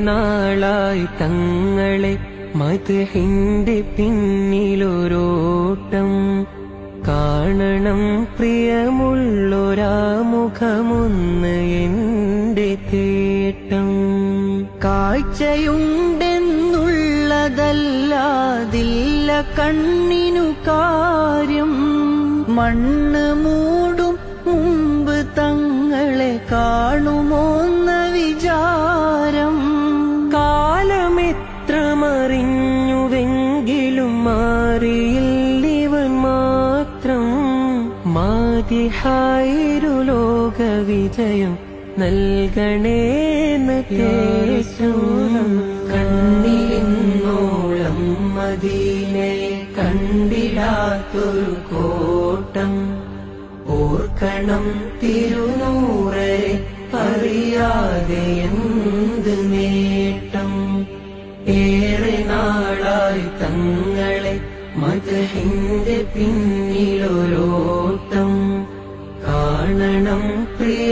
നാളായി തങ്ങളെ മദ്ഹിന്റെ പിന്നിലൊരോട്ടം കാണണം പ്രിയമുള്ളൊരാമുഖമൊന്ന് എന്റെ തേട്ടം. കാഴ്ചയുണ്ടെന്നുള്ളതല്ലാതില്ല കണ്ണിനു കാര്യം, മണ്ണ് മൂടും മുമ്പ് തങ്ങളെ കാണുമോന്ന വിചാരം. കാലമെത്ര മറിഞ്ഞുവെങ്കിലും മാറിയില്ലിവൻ മാത്രം, മാതിഹായൊരു ലോക വിജയം നൽകണേന്ന് തേശം. കണ്ണിലിന്നോളം മദീനയെ കണ്ടിടാത്തൊരു കോട്ടം, ഓർക്കണം തിരുനൂറരെ അറിയാതെ എന്ത് നേട്ടം. ഏറെ നാളായി തങ്ങളെ മദ്ഹിന്റെ പിന്നിലൊരോട്ടം കാണണം പ്രിയ